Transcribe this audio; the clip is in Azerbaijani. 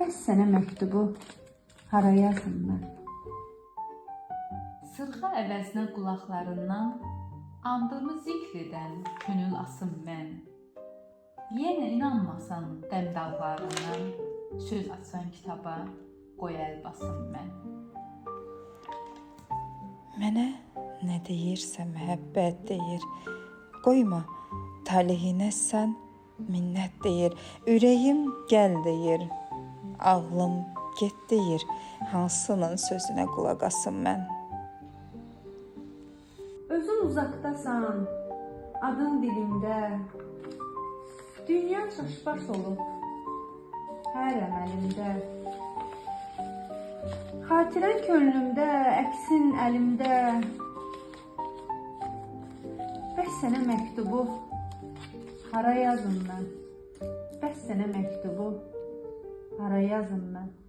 Bəs sənə məktubu hara yazım mən? Sırğa əvəzinə qulaqlarından andımı zikr edən könül asım mən. Yenə inanmasan qəm dallarından söz açan kitaba qoy əl basım mən. Mənə nə deyirsə məhəbbət deyir. Qoyma taleyinə sən minnət deyir. Ürəyim gəl deyir. Ağlım get deyir. Hansının sözünə qulaq asım mən? Özün uzaqdasan, adın dilimdə. Dünya çaşbaş olub hər əməlimdə. Xatirən könlümdə, əksin əlimdə. Bəs sənə məktubu hara yazım mən? Bəs sənə məktubu hara yazım mən?